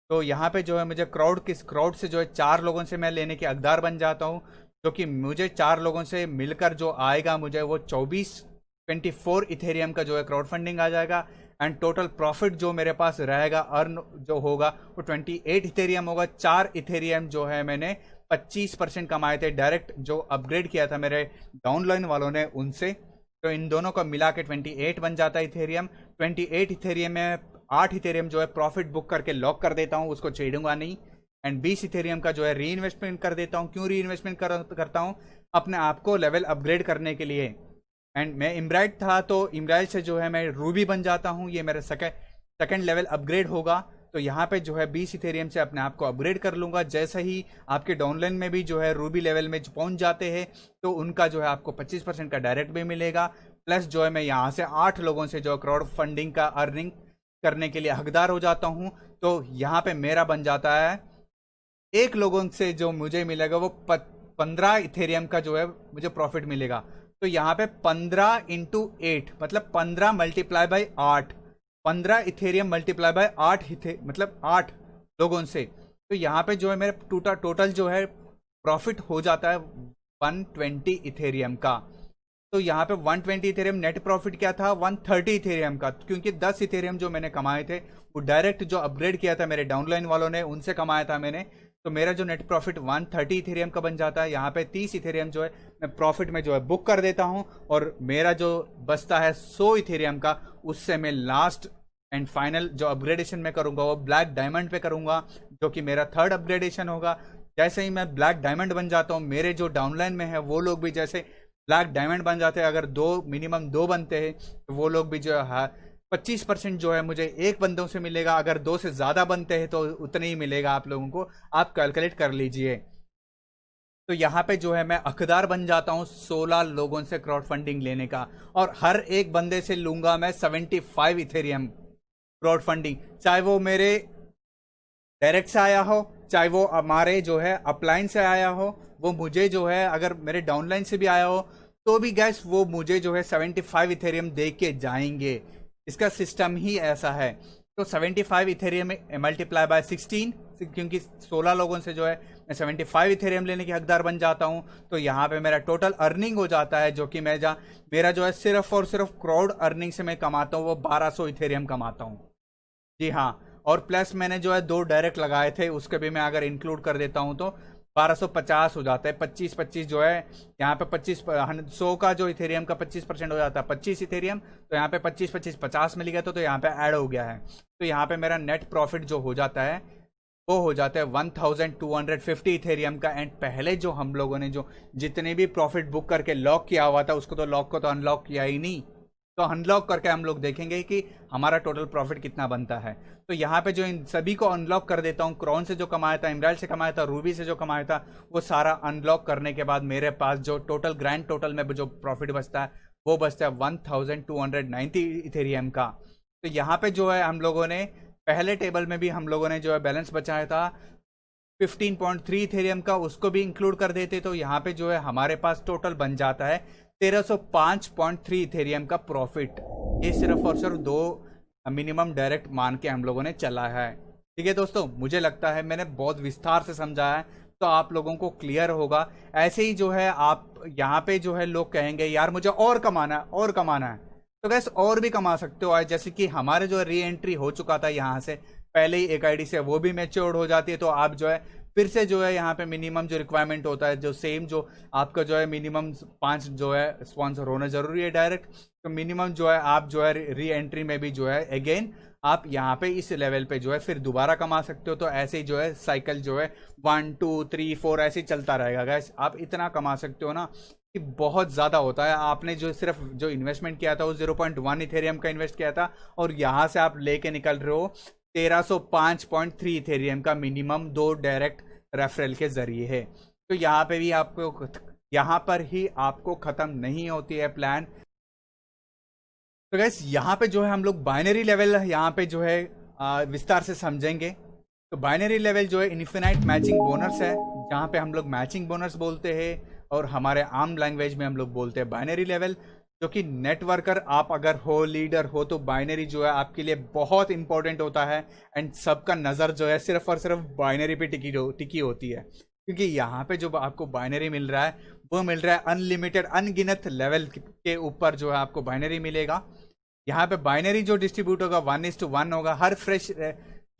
तो यहाँ पे जो है मुझे क्राउड से जो है 4 लोगों से मैं लेने के हकदार बन जाता हूँ, जो कि मुझे 4 लोगों से मिलकर जो आएगा मुझे वो 24 इथेरियम का जो है क्राउड फंडिंग आ जाएगा। एंड टोटल प्रॉफिट जो मेरे पास रहेगा अर्न जो होगा वो 28 इथेरियम होगा। 4 इथेरियम जो है मैंने 25% कमाए थे डायरेक्ट जो अपग्रेड किया था मेरे डाउनलाइन वालों ने उनसे। तो इन दोनों को मिला के 28 बन जाता है इथेरियम। 28 इथेरियम में 8 इथेरियम जो है प्रॉफिट बुक करके लॉक कर देता हूँ, उसको छेड़ूंगा नहीं। एंड 20 इथेरियम का जो है री इन्वेस्टमेंट कर देता हूँ। क्यों री इन्वेस्टमेंट करता हूँ? अपने आप को लेवल अपग्रेड करने के लिए। एंड मैं इम्ब्राइल था तो इम्ब्राइल से जो है मैं रूबी बन जाता हूँ, ये मेरा सेकेंड लेवल अपग्रेड होगा। तो यहाँ पे जो है 20 इथेरियम से अपने आप को अपग्रेड कर लूंगा। जैसे ही आपके डाउनलाइन में भी जो है रूबी लेवल में पहुंच जाते हैं तो उनका जो है आपको 25% का डायरेक्ट भी मिलेगा, प्लस जो है मैं यहाँ से 8 लोगों से जो क्राउड फंडिंग का अर्निंग करने के लिए हकदार हो जाता हूँ। तो यहाँ पे मेरा बन जाता है 1 लोगों से जो मुझे मिलेगा वो 15 इथेरियम का जो है मुझे प्रॉफिट मिलेगा। तो यहाँ पे 15 इंटू 8 मतलब 15 multiply by 8, 15 Ethereum multiply by 8 मतलब 8 लोगों से। तो यहाँ पे जो है मेरे टोटल जो है प्रॉफिट हो जाता है 120 इथेरियम का। तो यहाँ पे 120 इथेरियम नेट प्रॉफिट क्या था? 130 इथेरियम का, क्योंकि 10 इथेरियम जो मैंने कमाए थे वो डायरेक्ट जो अपग्रेड किया था मेरे डाउनलाइन वालों ने उनसे कमाया था मैंने। तो मेरा जो नेट प्रॉफिट 130 इथेरियम का बन जाता है। यहाँ पे 30 इथेरियम जो है मैं प्रॉफिट में जो है बुक कर देता हूँ, और मेरा जो बचता है 100 इथेरियम का, उससे मैं लास्ट एंड फाइनल जो अपग्रेडेशन में करूंगा वो ब्लैक डायमंड पे करूंगा, जो कि मेरा 3rd अपग्रेडेशन होगा। जैसे ही मैं ब्लैक डायमंड बन जाता हूँ, मेरे जो डाउनलाइन में है वो लोग भी जैसे ब्लैक डायमंड बन जाते हैं। अगर मिनिमम 2 बनते हैं तो वो लोग भी जो है 25% जो है मुझे 1 बंदों से मिलेगा। अगर 2 से ज्यादा बनते हैं तो उतने ही मिलेगा आप लोगों को, आप कैलकुलेट कर लीजिए। तो यहाँ पे जो है मैं हकदार बन जाता हूँ 16 लोगों से क्राउड फंडिंग लेने का, और हर एक बंदे से लूंगा मैं 75 इथेरियम क्राउड फंडिंग, चाहे वो मेरे डायरेक्ट से आया हो, चाहे वो हमारे जो है अपलाइन से आया हो, वो मुझे जो है अगर मेरे डाउनलाइन से भी आया हो तो भी गैस वो मुझे जो है 75 इथेरियम दे के जाएंगे। इसका सिस्टम ही ऐसा है। तो 75 इथेरियम मल्टीप्लाई बाय 16, क्योंकि 16 लोगों से जो है मैं 75 इथेरियम लेने के हकदार बन जाता हूं। तो यहाँ पे मेरा टोटल अर्निंग हो जाता है, जो कि मेरा जो है सिर्फ और सिर्फ क्राउड अर्निंग से मैं कमाता हूँ वो 1200 इथेरियम कमाता हूँ। जी हाँ, और प्लस मैंने जो है 2 डायरेक्ट लगाए थे, उसके भी मैं अगर इंक्लूड कर देता हूँ तो 1250 हो जाता है। 25 जो है यहाँ पे 100 का जो इथेरियम का 25% हो जाता है 25 इथेरियम। तो यहाँ पे 25 50 मिल गया, तो यहाँ पे ऐड हो गया है। तो यहाँ पे मेरा नेट प्रॉफिट जो हो जाता है वो हो जाता है 1250 इथेरियम का। एंड पहले जो हम लोगों ने जो जितने भी प्रॉफिट बुक करके लॉक किया हुआ था उसको तो अनलॉक किया ही नहीं। तो अनलॉक करके हम लोग देखेंगे कि हमारा टोटल प्रॉफिट कितना बनता है। तो यहाँ पे जो इन सभी को अनलॉक कर देता हूँ, क्राउन से जो कमाया था, इमराइल से कमाया था, रूबी से जो कमाया था, वो सारा अनलॉक करने के बाद मेरे पास जो टोटल ग्रैंड टोटल में जो प्रॉफिट बचता है वो बचता है 1290 इथेरियम का। तो यहाँ पे जो है हम लोगों ने पहले टेबल में भी हम लोगों ने जो है बैलेंस बचाया था 15.3 इथेरियम का, उसको भी इंक्लूड कर देते तो यहाँ पे जो है हमारे पास टोटल बन जाता है 1305.3 इथेरियम का प्रॉफिट। ये सिर्फ और सिर्फ 2 मिनिमम डायरेक्ट मान के हम लोगों ने चला है। ठीक है दोस्तों, मुझे लगता है मैंने बहुत विस्तार से समझाया है तो आप लोगों को क्लियर होगा। ऐसे ही जो है आप यहाँ पे जो है लोग कहेंगे यार मुझे और कमाना है और कमाना है, तो गैस और भी कमा सकते हो। जैसे कि हमारे जो री एंट्री हो चुका था यहाँ से पहले ही एक आईडी से, वो भी मैच्योर्ड हो जाती है। तो आप जो है फिर से जो है यहाँ पे मिनिमम जो रिक्वायरमेंट होता है, जो सेम जो आपका जो है मिनिमम 5 जो है स्पॉन्सर होना जरूरी है डायरेक्ट, तो मिनिमम जो है आप जो है री एंट्री में भी जो है अगेन आप यहाँ पे इस लेवल पे जो है फिर दोबारा कमा सकते हो। तो ऐसे ही जो है साइकिल जो है 1 2 3 4 ऐसे ही चलता रहेगा गाइस। आप इतना कमा सकते हो ना कि बहुत ज़्यादा होता है। आपने जो सिर्फ जो इन्वेस्टमेंट किया था वो 0.1 इथेरियम का इन्वेस्ट किया था, और यहाँ से आप लेके निकल रहे हो 1305.3 इथेरियम का मिनिमम 2 डायरेक्ट रेफरल के जरिए है। तो यहाँ पे भी आपको, यहाँ पर ही आपको ख़त्म नहीं होती है प्लान। तो गैस यहाँ पे जो है हम लोग बाइनरी लेवल यहाँ पे जो है विस्तार से समझेंगे। तो बाइनरी लेवल जो है इन्फिनाइट मैचिंग बोनस है, जहाँ पे हम लोग मैचिंग बोनस बोलते हैं, और हमारे आम लैंग्वेज में हम लोग बोलते हैं बाइनरी लेवल। जो कि नेटवर्कर आप अगर हो, लीडर हो, तो बाइनरी जो है आपके लिए बहुत इंपॉर्टेंट होता है। एंड सबका नज़र जो है सिर्फ और सिर्फ बाइनरी पे टिकी होती है, क्योंकि यहाँ पे जो आपको बाइनरी मिल रहा है वो मिल रहा है अनलिमिटेड अनगिनत लेवल के ऊपर जो है आपको बाइनरी मिलेगा। यहाँ पे बाइनरी जो डिस्ट्रीब्यूट होगा 1:1 होगा। हर फ्रेश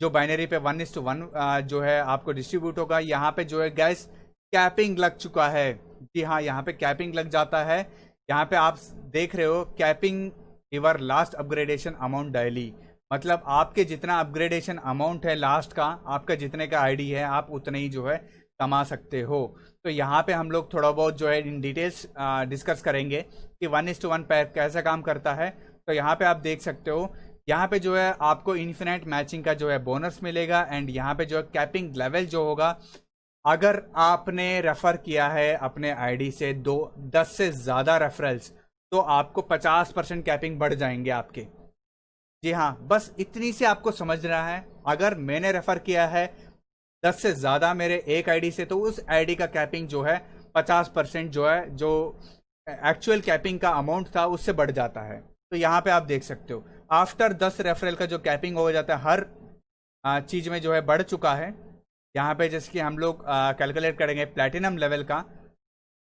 जो बाइनरी पे 1:1 जो है आपको डिस्ट्रीब्यूट होगा। यहाँ पे जो है गैस कैपिंग लग चुका है। जी हाँ, यहाँ पे कैपिंग लग जाता है। यहाँ पे आप देख रहे हो capping your last upgradation amount daily, मतलब आपके जितना अपग्रेडेशन अमाउंट है लास्ट का, आपका जितने का आईडी है आप उतने ही जो है कमा सकते हो। तो यहाँ पे हम लोग थोड़ा बहुत जो है इन डिटेल्स डिस्कस करेंगे कि 1:1 पैक कैसा काम करता है। तो यहाँ पे आप देख सकते हो, यहाँ पे जो है आपको इन्फिनाइट मैचिंग का जो है बोनस मिलेगा। एंड यहाँ पे जो है कैपिंग लेवल जो होगा, अगर आपने रेफर किया है अपने आईडी से 10 से ज़्यादा रेफरल्स, तो आपको 50% कैपिंग बढ़ जाएंगे आपके। जी हाँ, बस इतनी से आपको समझना है। अगर मैंने रेफर किया है 10 से ज़्यादा मेरे एक आईडी से, तो उस आईडी का कैपिंग जो है 50% जो है, जो एक्चुअल कैपिंग का अमाउंट था उससे बढ़ जाता है। तो यहाँ पे आप देख सकते हो आफ्टर 10 रेफरल का जो कैपिंग हो जाता है हर चीज़ में जो है बढ़ चुका है। यहाँ पे जैसे कि हम लोग कैलकुलेट करेंगे प्लैटिनम लेवल का,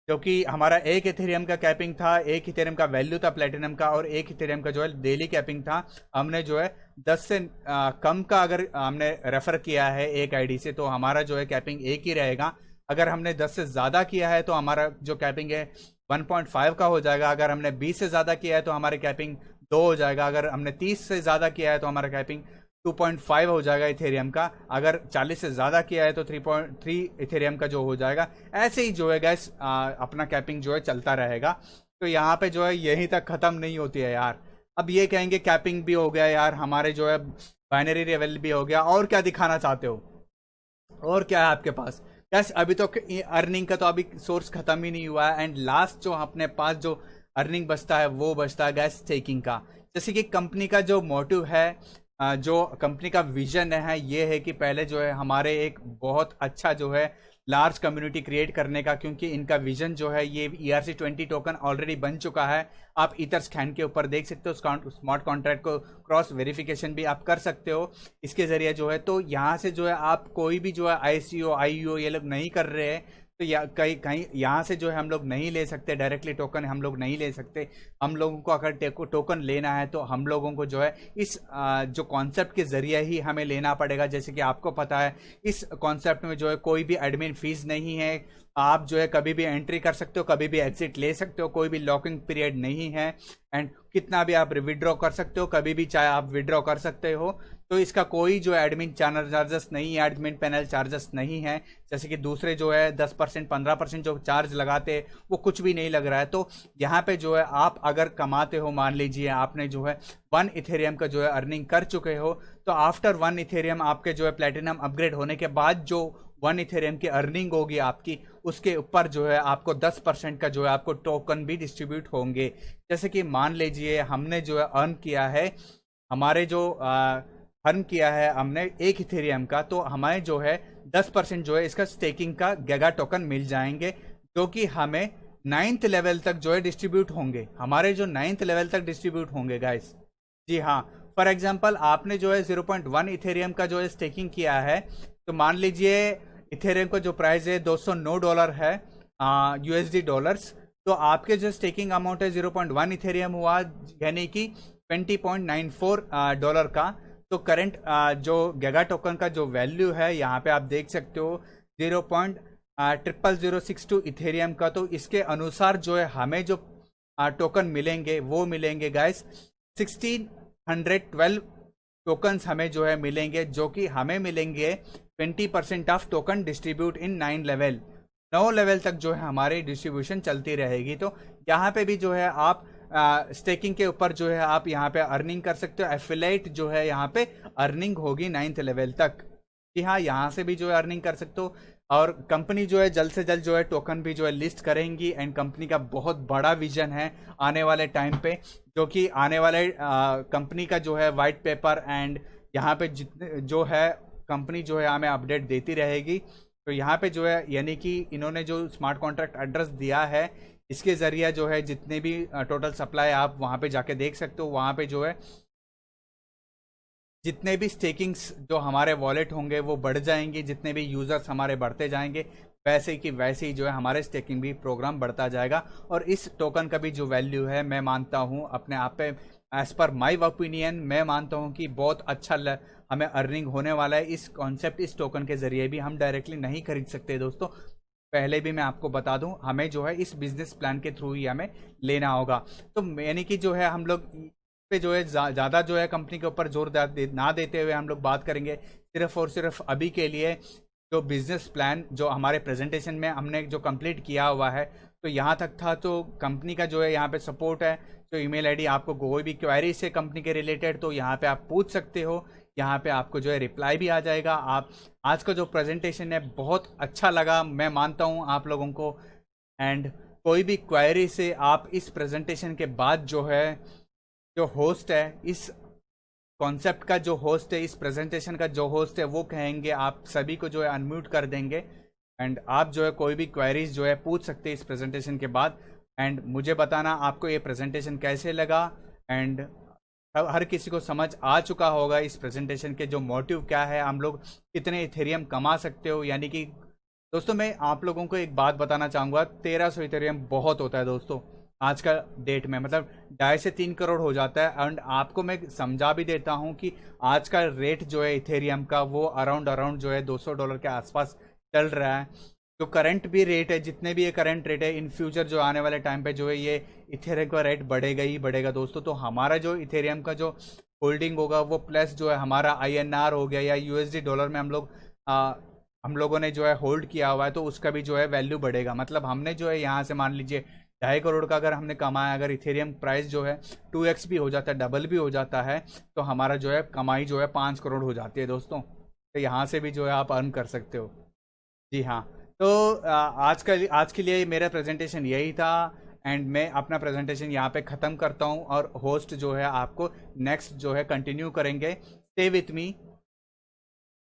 जो कि हमारा 1 इथेरियम का कैपिंग था, 1 इथेरियम का वैल्यू था प्लैटिनम का, और 1 इथेरियम का जो है डेली कैपिंग था। हमने जो है 10 से कम का अगर हमने रेफर किया है एक आईडी से, तो हमारा जो है कैपिंग 1 ही रहेगा। अगर हमने 10 से ज़्यादा किया है तो हमारा जो कैपिंग है 1.5 का हो जाएगा। अगर हमने 20 से ज़्यादा किया है तो हमारे कैपिंग 2 हो जाएगा। अगर हमने 30 से ज़्यादा किया है तो हमारा कैपिंग 2.5 हो जाएगा इथेरियम का। अगर 40 से ज़्यादा किया है तो 3.3 इथेरियम का जो हो जाएगा। ऐसे ही जो है गैस अपना कैपिंग जो है चलता रहेगा। तो यहाँ पे जो है यहीं तक ख़त्म नहीं होती है यार। अब ये कहेंगे कैपिंग भी हो गया यार, हमारे जो है बाइनरी लेवल भी हो गया, और क्या दिखाना चाहते हो, और क्या है आपके पास? गैस अभी तो अर्निंग का तो अभी सोर्स ख़त्म ही नहीं हुआ है। एंड लास्ट जो अपने पास जो अर्निंग बचता है वो बचता है गैस स्टेकिंग का। जैसे कि कंपनी का जो मोटिव है, जो कंपनी का विजन है, ये है कि पहले जो है हमारे एक बहुत अच्छा जो है लार्ज कम्युनिटी क्रिएट करने का, क्योंकि इनका विजन जो है ये ERC20 टोकन ऑलरेडी बन चुका है। आप ईथर स्कैन के ऊपर देख सकते हो, स्मार्ट कॉन्ट्रैक्ट को क्रॉस वेरिफिकेशन भी आप कर सकते हो इसके ज़रिए जो है। तो यहाँ से जो है आप कोई भी जो है ICO IEO ये लोग नहीं कर रहे हैं, तो कहीं कहीं यहाँ से जो है हम लोग नहीं ले सकते डायरेक्टली टोकन, हम लोग नहीं ले सकते। हम लोगों को अगर टोकन लेना है तो हम लोगों को जो है इस जो कॉन्सेप्ट के ज़रिए ही हमें लेना पड़ेगा। जैसे कि आपको पता है इस कॉन्सेप्ट में जो है कोई भी एडमिन फीस नहीं है। आप जो है कभी भी एंट्री कर सकते हो, कभी भी एग्जिट ले सकते हो, कोई भी लॉकिंग पीरियड नहीं है। एंड कितना भी आप विड्रॉ कर सकते हो, कभी भी चाहे आप विड्रॉ कर सकते हो। तो इसका कोई जो एडमिन चार्जेस नहीं है, एडमिन पैनल चार्जेस नहीं है। जैसे कि दूसरे जो है 10% 15% जो चार्ज लगाते हैं वो कुछ भी नहीं लग रहा है। तो यहाँ पे जो है आप अगर कमाते हो, मान लीजिए आपने जो है 1 इथेरियम का जो है अर्निंग कर चुके हो, तो आफ्टर 1 इथेरियम आपके जो है प्लेटिनम अपग्रेड होने के बाद जो 1 इथेरियम की अर्निंग होगी आपकी, उसके ऊपर जो है आपको 10% का जो है आपको टोकन भी डिस्ट्रीब्यूट होंगे। जैसे कि मान लीजिए हमने जो है अर्न किया है, हमारे जो अर्न किया है हमने 1 इथेरियम का, तो हमारे जो है 10% जो है इसका स्टेकिंग का गैगा टोकन मिल जाएंगे, जो कि हमें 9th लेवल तक जो है डिस्ट्रीब्यूट होंगे। हमारे जो 9th लेवल तक डिस्ट्रीब्यूट होंगे गाइस। जी हाँ, फॉर एग्जांपल आपने जो है 0.1 इथेरियम का जो है स्टेकिंग किया है, तो मान लीजिए इथेरियम का जो प्राइस है $209 है USD डॉलर्स। तो आपके जो स्टेकिंग अमाउंट है 0.1 इथेरियम हुआ, यानी कि $20.94 का। तो करंट जो गैगा टोकन का जो वैल्यू है यहाँ पे आप देख सकते हो 0.00062 इथेरियम का। तो इसके अनुसार जो है हमें जो टोकन मिलेंगे वो मिलेंगे गाइस 1612 टोकन्स हमें जो है मिलेंगे, जो कि हमें मिलेंगे 20% of token distribute in 9 level. 9 level तक जो है हमारी डिस्ट्रीब्यूशन चलती रहेगी। तो यहाँ पे भी जो है आप स्टेकिंग के ऊपर जो है आप यहाँ पे अर्निंग कर सकते हो। एफिलेट जो है यहाँ पे अर्निंग होगी 9th लेवल तक। कि हाँ, यहाँ से भी जो है अर्निंग कर सकते हो। और कंपनी जो है जल्द से जल्द जो है टोकन भी जो है लिस्ट करेंगी। एंड कंपनी का बहुत बड़ा विजन है आने वाले टाइम पे, जो कि आने वाले कंपनी का जो है वाइट पेपर एंड यहाँ पे जितने जो है कंपनी जो है हमें अपडेट देती रहेगी। तो यहाँ पे जो है यानी कि इन्होंने जो स्मार्ट कॉन्ट्रैक्ट एड्रेस दिया है, इसके जरिए जो है जितने भी टोटल सप्लाई आप वहाँ पे जाके देख सकते हो। वहाँ पे जो है जितने भी स्टेकिंग्स जो हमारे वॉलेट होंगे वो बढ़ जाएंगे, जितने भी यूजर्स हमारे बढ़ते जाएंगे वैसे कि वैसे ही जो है हमारे स्टेकिंग भी प्रोग्राम बढ़ता जाएगा। और इस टोकन का भी जो वैल्यू है मैं मानता हूँ अपने आप पे, एज पर माई ओपिनियन, मैं मानता हूँ कि बहुत अच्छा हमें अर्निंग होने वाला है। इस कॉन्सेप्ट, इस टोकन के जरिए भी हम डायरेक्टली नहीं खरीद सकते दोस्तों। पहले भी मैं आपको बता दूं, हमें जो है इस बिजनेस प्लान के थ्रू ही हमें लेना होगा। तो यानी कि जो है हम लोग पे जो है ज़्यादा जो है कंपनी के ऊपर जोर ना देते हुए हम लोग बात करेंगे सिर्फ और सिर्फ अभी के लिए जो बिजनेस प्लान जो हमारे प्रेजेंटेशन में हमने जो कंप्लीट किया हुआ है। तो यहाँ तक था। तो कंपनी का जो है यहाँ पे सपोर्ट है, तो ईमेल आईडी, आपको कोई भी क्वेरी से कंपनी के रिलेटेड तो यहाँ पे आप पूछ सकते हो। यहाँ पे आपको जो है रिप्लाई भी आ जाएगा। आप आज का जो प्रेजेंटेशन है बहुत अच्छा लगा, मैं मानता हूँ आप लोगों को। एंड कोई भी क्वेरी से आप इस प्रेजेंटेशन के बाद जो है जो होस्ट है, इस कॉन्सेप्ट का जो होस्ट है, इस प्रेजेंटेशन का जो होस्ट है, वो कहेंगे आप सभी को जो है अनम्यूट कर देंगे। एंड आप जो है कोई भी क्वेरीज जो है पूछ सकते हैं इस प्रेजेंटेशन के बाद। एंड मुझे बताना आपको ये प्रेजेंटेशन कैसे लगा। एंड हर किसी को समझ आ चुका होगा इस प्रेजेंटेशन के जो मोटिव क्या है, हम लोग कितने इथेरियम कमा सकते हो। यानी कि दोस्तों मैं आप लोगों को एक बात बताना चाहूँगा, 1300 इथेरियम बहुत होता है दोस्तों आज का डेट में, मतलब 2.5 से 3 करोड़ हो जाता है। एंड आपको मैं समझा भी देता हूँ कि आज का रेट जो है इथेरियम का वो अराउंड जो है $200 के आसपास चल रहा है। जो करंट भी रेट है, जितने भी ये करंट रेट है, इन फ्यूचर जो आने वाले टाइम पे जो है ये इथेरियम का रेट बढ़ेगा ही बढ़ेगा दोस्तों। तो हमारा जो इथेरियम का जो होल्डिंग होगा वो प्लस जो है हमारा INR हो गया या USD डॉलर में हम लोगों ने जो है होल्ड किया हुआ है, तो उसका भी जो है वैल्यू बढ़ेगा। मतलब हमने जो है यहाँ से मान लीजिए 2.5 करोड़ का अगर हमने कमाया, अगर इथेरियम प्राइस जो है 2x भी हो जाता है, डबल भी हो जाता है, तो हमारा जो है कमाई जो है 5 करोड़ हो जाती है दोस्तों। तो यहाँ से भी जो है आप अर्न कर सकते हो। जी हाँ, तो आज के लिए मेरा प्रेजेंटेशन यही था। एंड मैं अपना प्रेजेंटेशन यहाँ पे ख़त्म करता हूँ और होस्ट जो है आपको नेक्स्ट जो है कंटिन्यू करेंगे। Stay with me.